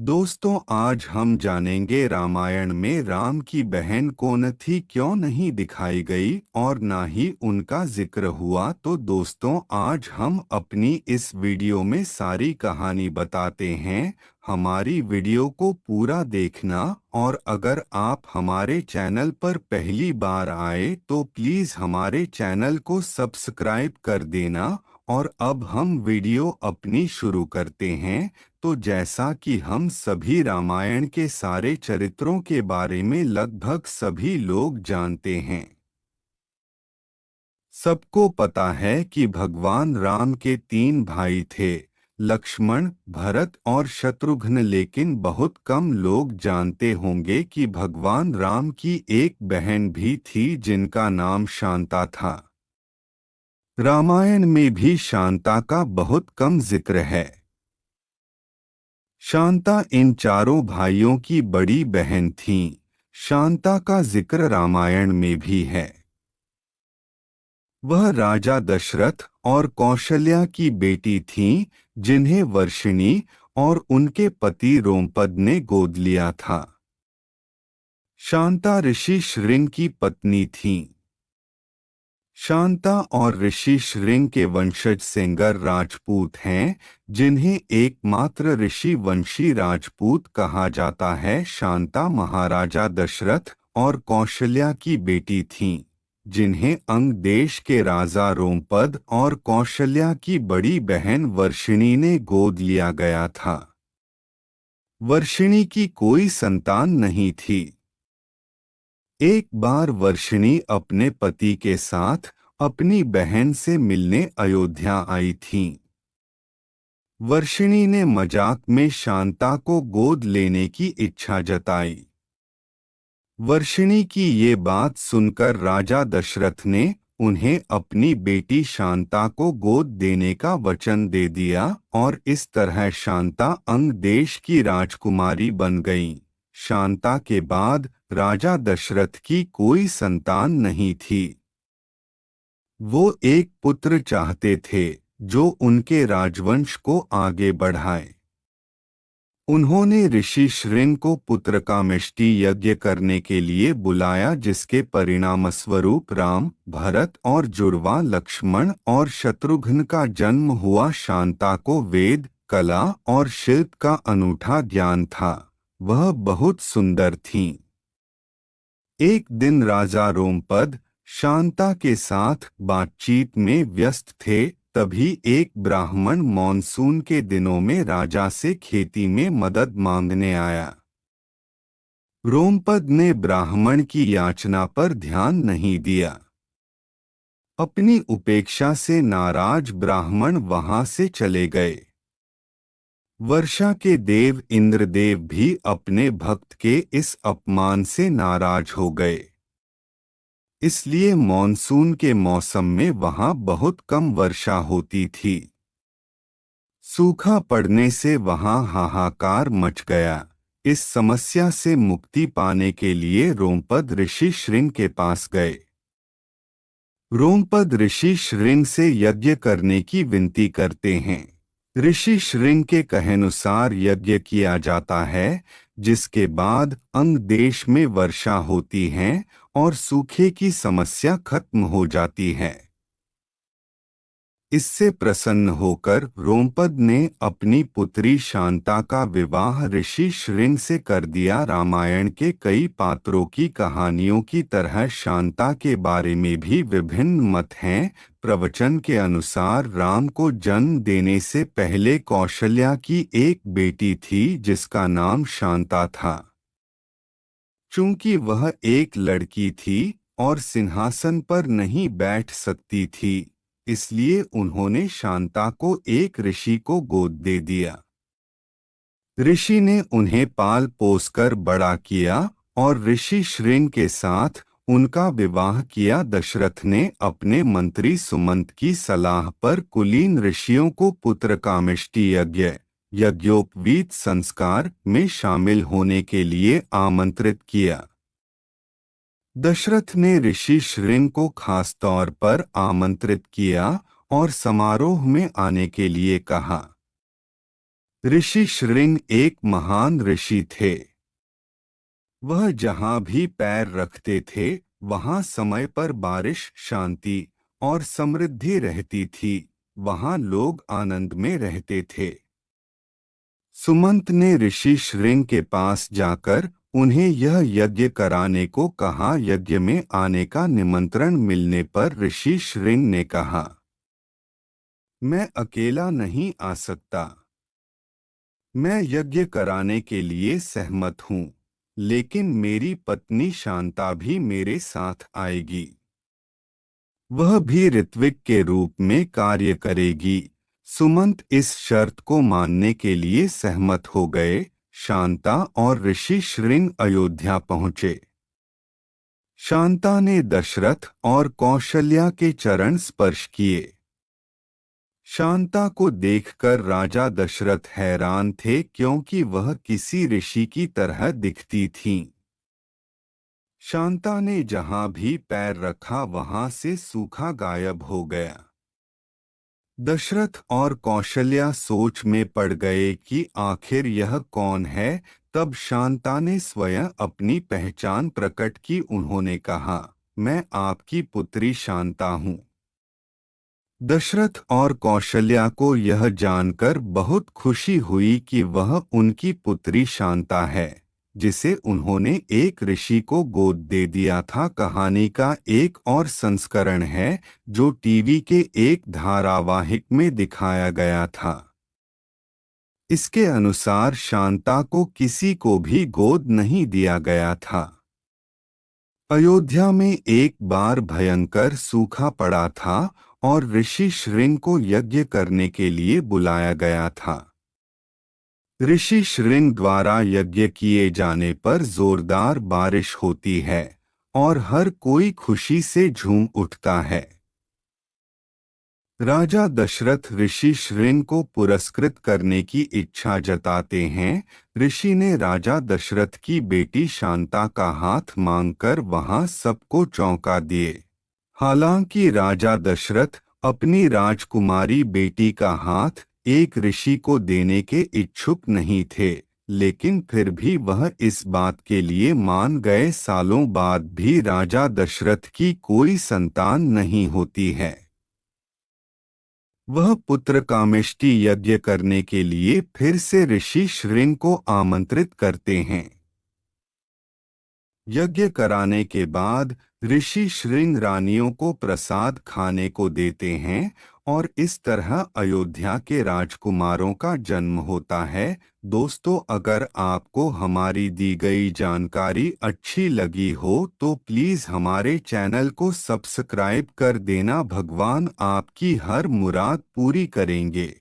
दोस्तों, आज हम जानेंगे रामायण में राम की बहन कौन थी, क्यों नहीं दिखाई गई और ना ही उनका जिक्र हुआ। तो दोस्तों, आज हम अपनी इस वीडियो में सारी कहानी बताते हैं। हमारी वीडियो को पूरा देखना, और अगर आप हमारे चैनल पर पहली बार आए तो प्लीज़ हमारे चैनल को सब्सक्राइब कर देना। और अब हम वीडियो अपनी शुरू करते हैं। तो जैसा कि हम सभी रामायण के सारे चरित्रों के बारे में लगभग सभी लोग जानते हैं। सबको पता है कि भगवान राम के 3 भाई थे, लक्ष्मण, भरत और शत्रुघ्न। लेकिन बहुत कम लोग जानते होंगे कि भगवान राम की एक बहन भी थी जिनका नाम शांता था। रामायण में भी शांता का बहुत कम जिक्र है। शांता इन चारों भाइयों की बड़ी बहन थीं। शांता का जिक्र रामायण में भी है। वह राजा दशरथ और कौशल्या की बेटी थीं, जिन्हें वर्षिणी और उनके पति रोमपद ने गोद लिया था। शांता ऋषि श्रृंग की पत्नी थीं। शांता और ऋषि श्रृंग के वंशज सेंगर राजपूत हैं, जिन्हें एकमात्र ऋषि वंशी राजपूत कहा जाता है। शांता महाराजा दशरथ और कौशल्या की बेटी थीं, जिन्हें अंग देश के राजा रोमपद और कौशल्या की बड़ी बहन वर्षिणी ने गोद लिया गया था। वर्षिणी की कोई संतान नहीं थी। एक बार वर्षिणी अपने पति के साथ अपनी बहन से मिलने अयोध्या आई थीं। वर्षिणी ने मजाक में शांता को गोद लेने की इच्छा जताई। वर्षिणी की ये बात सुनकर राजा दशरथ ने उन्हें अपनी बेटी शांता को गोद देने का वचन दे दिया, और इस तरह शांता अंग देश की राजकुमारी बन गईं। शांता के बाद राजा दशरथ की कोई संतान नहीं थी। वो एक पुत्र चाहते थे जो उनके राजवंश को आगे बढ़ाए। उन्होंने ऋषि श्रृंग को पुत्रकामेष्टि यज्ञ करने के लिए बुलाया, जिसके परिणामस्वरूप राम, भरत और जुड़वा लक्ष्मण और शत्रुघ्न का जन्म हुआ। शांता को वेद, कला और शिल्प का अनूठा ज्ञान था। वह बहुत सुंदर थीं। एक दिन राजा रोमपद शांता के साथ बातचीत में व्यस्त थे। तभी एक ब्राह्मण मॉनसून के दिनों में राजा से खेती में मदद मांगने आया। रोमपद ने ब्राह्मण की याचना पर ध्यान नहीं दिया। अपनी उपेक्षा से नाराज ब्राह्मण वहां से चले गए। वर्षा के देव इंद्रदेव भी अपने भक्त के इस अपमान से नाराज हो गए। इसलिए मॉनसून के मौसम में वहां बहुत कम वर्षा होती थी। सूखा पड़ने से वहां हाहाकार मच गया। इस समस्या से मुक्ति पाने के लिए रोमपद ऋषि श्रृंग के पास गए। रोमपद ऋषि श्रृंग से यज्ञ करने की विनती करते हैं। ऋषि श्रृंग के कहेनुसार यज्ञ किया जाता है, जिसके बाद अंग देश में वर्षा होती है और सूखे की समस्या खत्म हो जाती है। इससे प्रसन्न होकर रोमपद ने अपनी पुत्री शांता का विवाह ऋषि श्रृंग से कर दिया। रामायण के कई पात्रों की कहानियों की तरह शांता के बारे में भी विभिन्न मत हैं। प्रवचन के अनुसार राम को जन्म देने से पहले कौशल्या की एक बेटी थी, जिसका नाम शांता था। चूंकि वह एक लड़की थी और सिंहासन पर नहीं बैठ सकती थी, इसलिए उन्होंने शांता को एक ऋषि को गोद दे दिया। ऋषि ने उन्हें पाल पोसकर बड़ा किया और ऋषि श्रृंग के साथ उनका विवाह किया। दशरथ ने अपने मंत्री सुमंत की सलाह पर कुलीन ऋषियों को पुत्रकामेष्टि यज्ञोपवीत संस्कार में शामिल होने के लिए आमंत्रित किया। दशरथ ने ऋषि श्रृंग को खास तौर पर आमंत्रित किया और समारोह में आने के लिए कहा। ऋषि श्रृंग एक महान ऋषि थे। वह जहाँ भी पैर रखते थे वहाँ समय पर बारिश, शांति और समृद्धि रहती थी। वहाँ लोग आनंद में रहते थे। सुमंत ने ऋषि श्रृंग के पास जाकर उन्हें यह यज्ञ कराने को कहा। यज्ञ में आने का निमंत्रण मिलने पर ऋषि श्रृंग ने कहा, मैं अकेला नहीं आ सकता। मैं यज्ञ कराने के लिए सहमत हूँ, लेकिन मेरी पत्नी शांता भी मेरे साथ आएगी। वह भी ऋत्विक के रूप में कार्य करेगी। सुमंत इस शर्त को मानने के लिए सहमत हो गए। शांता और ऋषि श्रृंग अयोध्या पहुँचे। शांता ने दशरथ और कौशल्या के चरण स्पर्श किए। शांता को देखकर राजा दशरथ हैरान थे, क्योंकि वह किसी ऋषि की तरह दिखती थीं। शांता ने जहां भी पैर रखा वहां से सूखा गायब हो गया। दशरथ और कौशल्या सोच में पड़ गए कि आखिर यह कौन है। तब शांता ने स्वयं अपनी पहचान प्रकट की। उन्होंने कहा, मैं आपकी पुत्री शांता हूँ। दशरथ और कौशल्या को यह जानकर बहुत खुशी हुई कि वह उनकी पुत्री शांता है, जिसे उन्होंने एक ऋषि को गोद दे दिया था। कहानी का एक और संस्करण है जो टीवी के एक धारावाहिक में दिखाया गया था। इसके अनुसार शांता को किसी को भी गोद नहीं दिया गया था। अयोध्या में एक बार भयंकर सूखा पड़ा था और ऋषि श्रृंग को यज्ञ करने के लिए बुलाया गया था। ऋषि श्रृंग द्वारा यज्ञ किए जाने पर जोरदार बारिश होती है और हर कोई खुशी से झूम उठता है। राजा दशरथ ऋषि श्रृंग को पुरस्कृत करने की इच्छा जताते हैं। ऋषि ने राजा दशरथ की बेटी शांता का हाथ मांगकर वहां सबको चौंका दिए। हालांकि राजा दशरथ अपनी राजकुमारी बेटी का हाथ एक ऋषि को देने के इच्छुक नहीं थे, लेकिन फिर भी वह इस बात के लिए मान गए। सालों बाद भी राजा दशरथ की कोई संतान नहीं होती है। वह पुत्र कामेष्टि यज्ञ करने के लिए फिर से ऋषि श्रृंग को आमंत्रित करते हैं। यज्ञ कराने के बाद ऋषि श्रृंग रानियों को प्रसाद खाने को देते हैं और इस तरह अयोध्या के राजकुमारों का जन्म होता है। दोस्तों, अगर आपको हमारी दी गई जानकारी अच्छी लगी हो तो प्लीज़ हमारे चैनल को सब्सक्राइब कर देना। भगवान आपकी हर मुराद पूरी करेंगे।